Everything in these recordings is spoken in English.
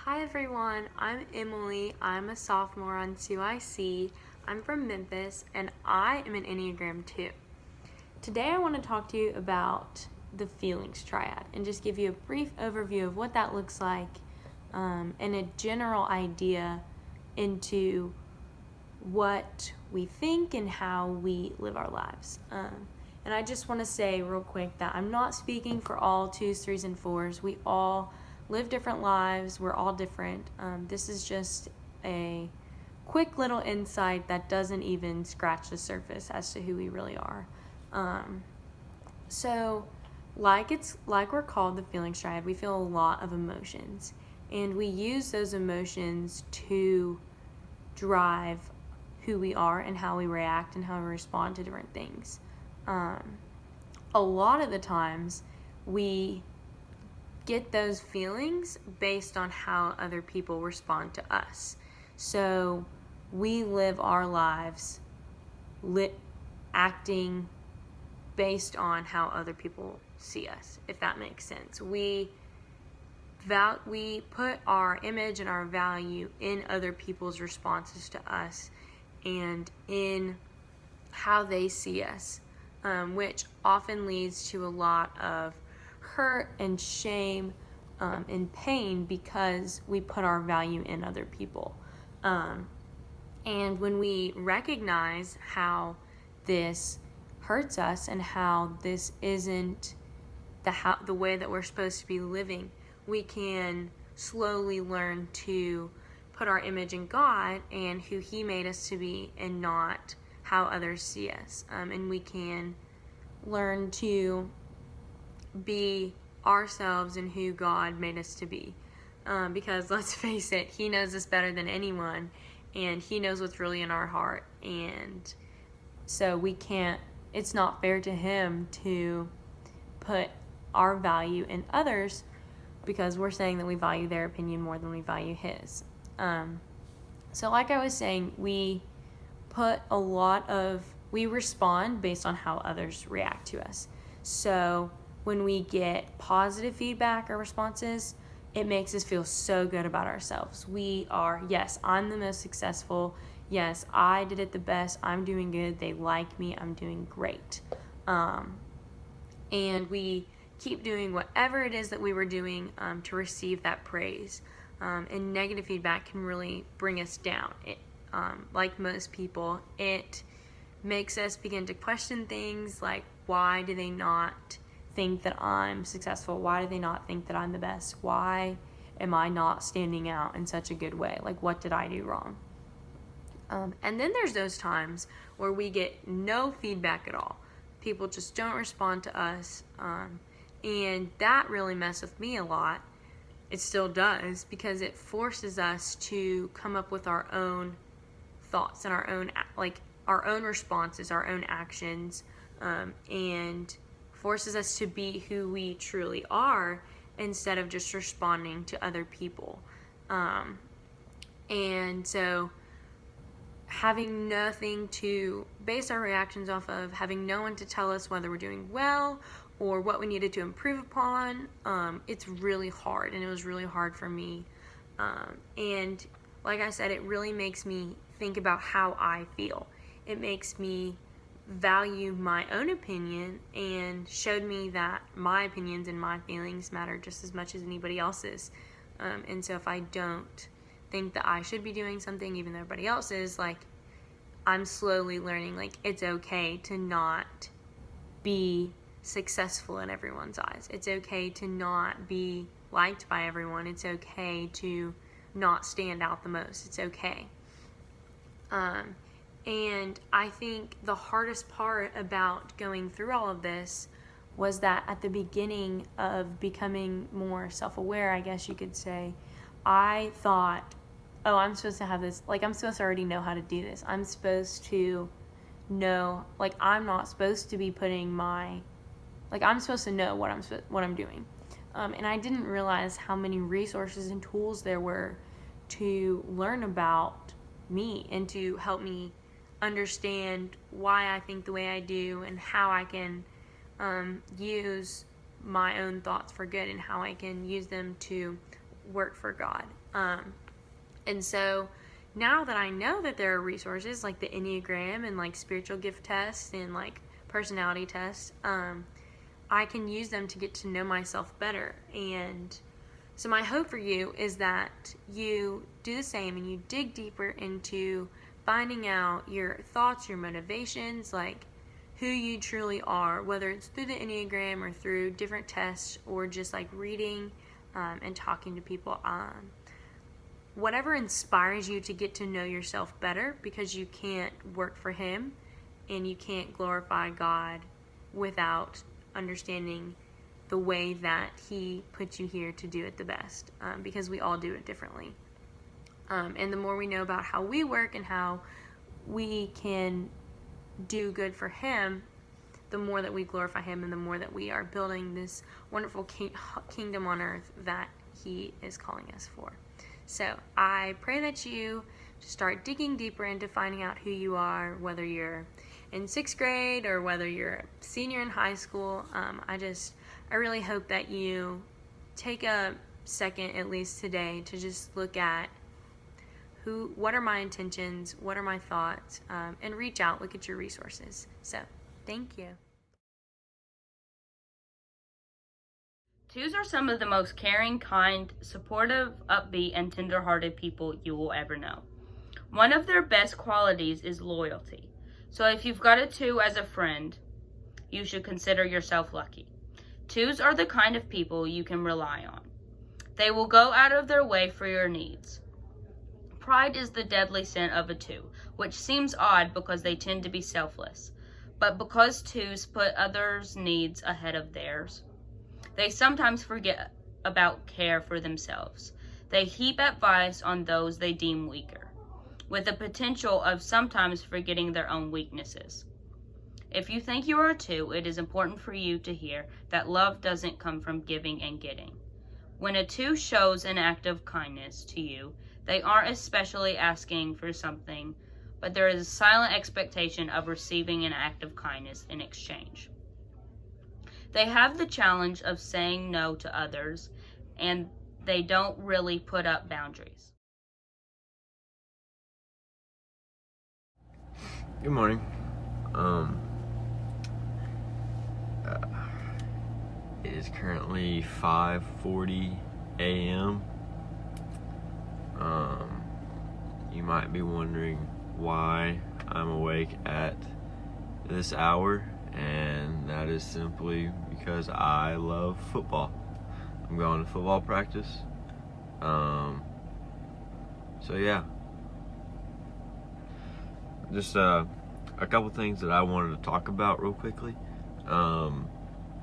Hi everyone, I'm Emily. I'm a sophomore on CYC. I'm from Memphis and I am an Enneagram 2. Today I want to talk to you about the feelings triad and just give you a brief overview of what that looks like and a general idea into what we think and how we live our lives. And I just want to say real quick that I'm not speaking for all 2s, 3s, and 4s. We all live different lives. We're all different. This is just a quick little insight that doesn't even scratch the surface as to who we really are. So like we're called the feelings triad, we feel a lot of emotions. And we use those emotions to drive who we are and how we react and how we respond to different things. A lot of the times we get those feelings based on how other people respond to us. So we live our lives acting based on how other people see us, if that makes sense. We put our image and our value in other people's responses to us and in how they see us, which often leads to a lot of hurt and shame and pain because we put our value in other people. And when we recognize how this hurts us and how this isn't the way that we're supposed to be living, we can slowly learn to put our image in God and who He made us to be and not how others see us. And we can learn to be ourselves and who God made us to be. Because let's face it, He knows us better than anyone, and He knows what's really in our heart. And so it's not fair to Him to put our value in others because we're saying that we value their opinion more than we value His. So like I was saying, we respond based on how others react to us. So when we get positive feedback or responses, it makes us feel so good about ourselves. Yes, I'm the most successful. Yes, I did it the best. I'm doing good. They like me. I'm doing great. And we keep doing whatever it is that we were doing to receive that praise. And negative feedback can really bring us down. Like most people, it makes us begin to question things like, why do they not think that I'm successful? Why do they not think that I'm the best? Why am I not standing out in such a good way? Like, what did I do wrong? And then there's those times where we get no feedback at all. People just don't respond to us. And that really messed with me a lot. It still does, because it forces us to come up with our own thoughts and our own responses, our own actions, and forces us to be who we truly are instead of just responding to other people. And so having nothing to base our reactions off of, having no one to tell us whether we're doing well or what we needed to improve upon, it's really hard, and it was really hard for me. And like I said, it really makes me think about how I feel. It makes me value my own opinion and showed me that my opinions and my feelings matter just as much as anybody else's. And so if I don't think that I should be doing something even though everybody else is, like, I'm slowly learning, like, it's okay to not be successful in everyone's eyes. It's okay to not be liked by everyone. It's okay to not stand out the most. It's okay. And I think the hardest part about going through all of this was that at the beginning of becoming more self-aware, I guess you could say, I thought, oh, I'm supposed to have this, like, I'm supposed to already know how to do this. I'm supposed to know, like, I'm not supposed to be I'm supposed to know what I'm doing. And I didn't realize how many resources and tools there were to learn about me and to help me understand why I think the way I do and how I can use my own thoughts for good and how I can use them to work for God. And so now that I know that there are resources like the Enneagram and like spiritual gift tests and like personality tests, I can use them to get to know myself better. And so my hope for you is that you do the same and you dig deeper into finding out your thoughts, your motivations, like who you truly are, whether it's through the Enneagram or through different tests or just like reading and talking to people. Whatever inspires you to get to know yourself better, because you can't work for Him and you can't glorify God without understanding the way that He puts you here to do it the best, because we all do it differently. And the more we know about how we work and how we can do good for Him, the more that we glorify Him and the more that we are building this wonderful kingdom on earth that He is calling us for. So I pray that you start digging deeper into finding out who you are, whether you're in 6th grade or whether you're a senior in high school. I really hope that you take a second at least today to just look at what are my intentions, what are my thoughts, and reach out, look at your resources. So thank you. 2s are some of the most caring, kind, supportive, upbeat, and tender-hearted people you will ever know. One of their best qualities is loyalty. So if you've got a 2 as a friend, you should consider yourself lucky. 2s are the kind of people you can rely on. They will go out of their way for your needs. Pride is the deadly sin of a 2, which seems odd because they tend to be selfless. But because 2s put others' needs ahead of theirs, they sometimes forget about care for themselves. They heap advice on those they deem weaker, with the potential of sometimes forgetting their own weaknesses. If you think you are a 2, it is important for you to hear that love doesn't come from giving and getting. When a 2 shows an act of kindness to you, they aren't especially asking for something, but there is a silent expectation of receiving an act of kindness in exchange. They have the challenge of saying no to others, and they don't really put up boundaries. Good morning. It is currently 5:40 a.m. You might be wondering why I'm awake at this hour, and that is simply because I love football. I'm going to football practice. So yeah. Just a couple things that I wanted to talk about real quickly.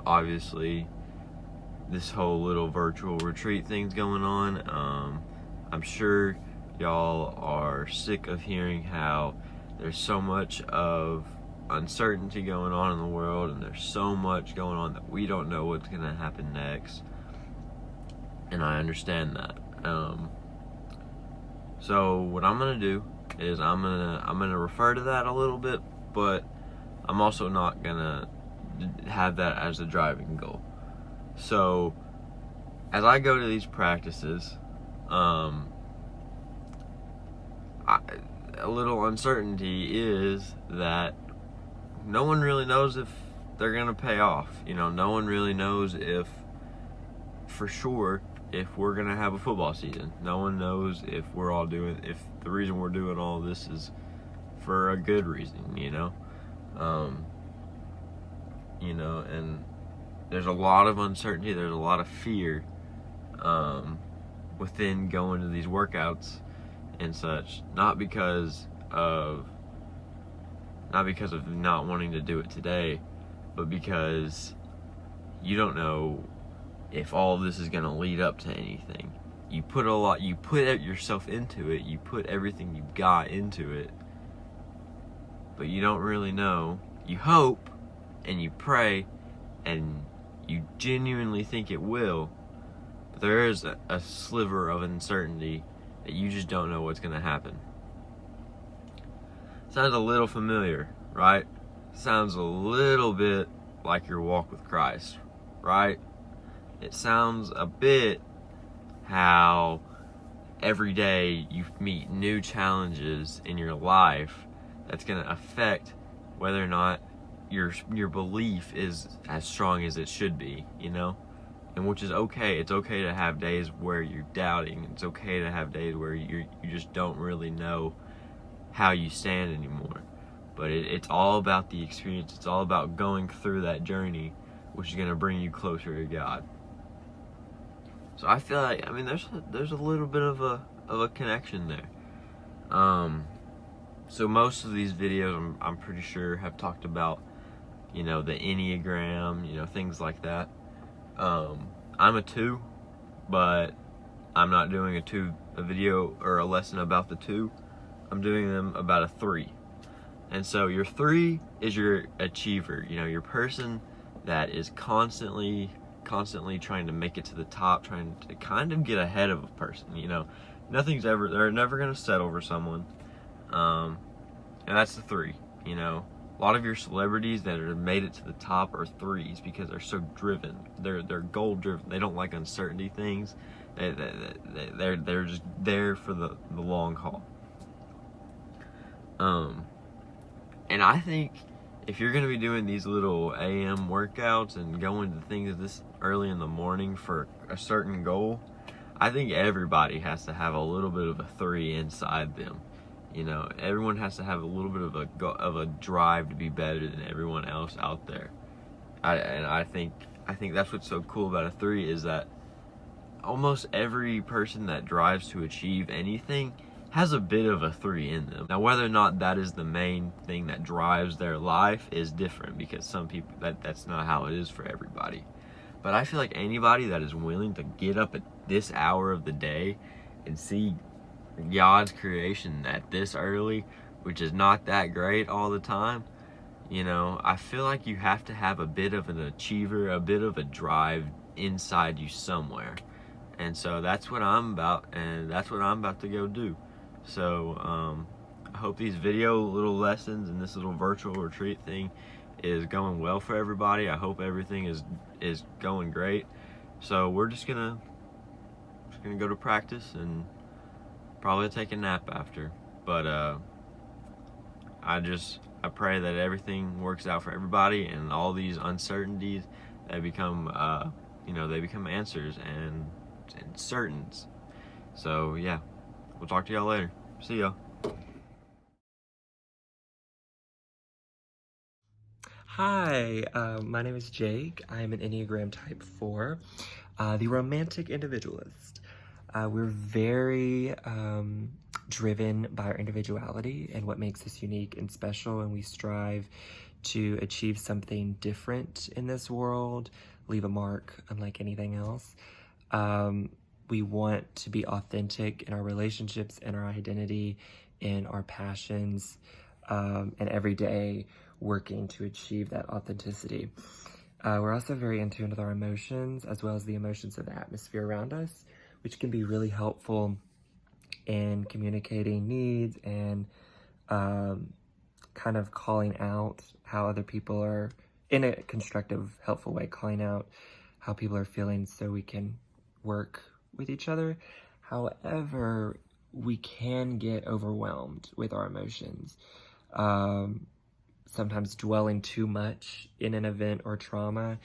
Obviously, this whole little virtual retreat thing's going on. I'm sure y'all are sick of hearing how there's so much of uncertainty going on in the world, and there's so much going on that we don't know what's going to happen next. And I understand that. So what I'm going to do is I'm gonna refer to that a little bit, but I'm also not gonna have that as the driving goal. So as I go to these practices, a little uncertainty is that no one really knows if they're gonna pay off. No one really knows if for sure if we're gonna have a football season. No one knows if the reason we're doing all this is for a good reason, and there's a lot of uncertainty, there's a lot of fear within going to these workouts and such, not because of not wanting to do it today, but because you don't know if all of this is going to lead up to anything. You put yourself into it, you put everything you've got into it, but you don't really know. You hope and you pray and you genuinely think it will, but there is a sliver of uncertainty that you just don't know what's going to happen. Sounds a little familiar, right? Sounds a little bit like your walk with Christ, right? It sounds a bit how every day you meet new challenges in your life that's going to affect whether or not your belief is as strong as it should be, you know? And which is okay. It's okay to have days where you're doubting. It's okay to have days where you just don't really know how you stand anymore. But it's all about the experience. It's all about going through that journey, which is going to bring you closer to God. So I feel like, I mean, there's a little bit of a connection there. So most of these videos, I'm pretty sure, have talked about, you know, the Enneagram, you know, things like that. I'm a 2, but I'm not doing a video or a lesson about the 2. I'm doing them about a 3. And so your 3 is your achiever, you know, your person that is constantly trying to make it to the top, trying to kind of get ahead of a person, you know. They're never going to settle for someone. And that's the 3, you know. A lot of your celebrities that have made it to the top are 3s because they're so driven. They're goal driven. They don't like uncertainty things. They're just there for the long haul. And I think if you're going to be doing these little AM workouts and going to things this early in the morning for a certain goal, I think everybody has to have a little bit of a 3 inside them. You know, everyone has to have a little bit of a drive to be better than everyone else out there. I think that's what's so cool about a 3 is that almost every person that drives to achieve anything has a bit of a 3 in them. Now, whether or not that is the main thing that drives their life is different, because some people, that's not how it is for everybody. But I feel like anybody that is willing to get up at this hour of the day and see God's creation at this early, which is not that great all the time, you know, I feel like you have to have a bit of an achiever, a bit of a drive inside you somewhere. And so that's what I'm about, and that's what I'm about to go do. So I hope these video little lessons and this little virtual retreat thing is going well for everybody. I hope everything is going great. So we're just gonna go to practice and probably take a nap after. But I pray that everything works out for everybody, and all these uncertainties, they become they become answers and certains. So yeah, we'll talk to y'all later. See y'all. Hi, my name is Jake. I am an Enneagram Type 4, the romantic individualist. We're very driven by our individuality and what makes us unique and special, and we strive to achieve something different in this world, leave a mark unlike anything else. We want to be authentic in our relationships and our identity, in our passions, and every day working to achieve that authenticity. We're also very in tune with our emotions, as well as the emotions of the atmosphere around us, which can be really helpful in communicating needs and kind of calling out how other people are, in a constructive, helpful way, calling out how people are feeling so we can work with each other. However, we can get overwhelmed with our emotions. Sometimes dwelling too much in an event or trauma.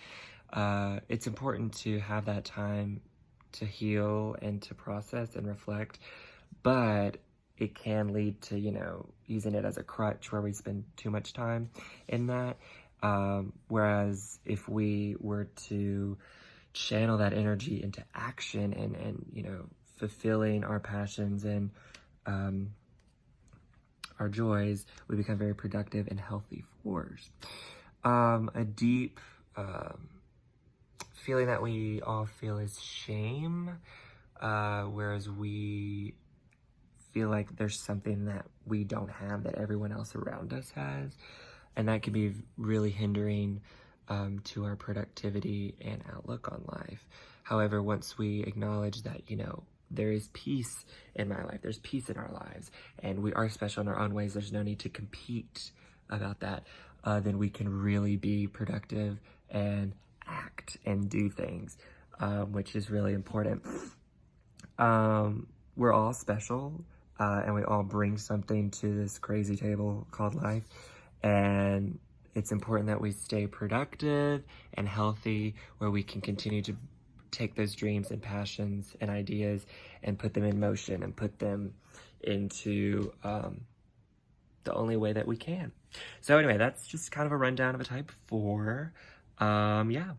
It's important to have that time to heal and to process and reflect, but it can lead to, using it as a crutch where we spend too much time in that. Whereas if we were to channel that energy into action and fulfilling our passions and our joys, we become very productive and healthy force. A deep feeling that we all feel is shame, whereas we feel like there's something that we don't have that everyone else around us has, and that can be really hindering to our productivity and outlook on life. However, once we acknowledge that, there is peace in my life, there's peace in our lives, and we are special in our own ways, there's no need to compete about that, then we can really be productive and act and do things, which is really important. we're all special, and we all bring something to this crazy table called life. And it's important that we stay productive and healthy, where we can continue to take those dreams and passions and ideas and put them in motion and put them into the only way that we can. So anyway, that's just kind of a rundown of a type 4. Yeah.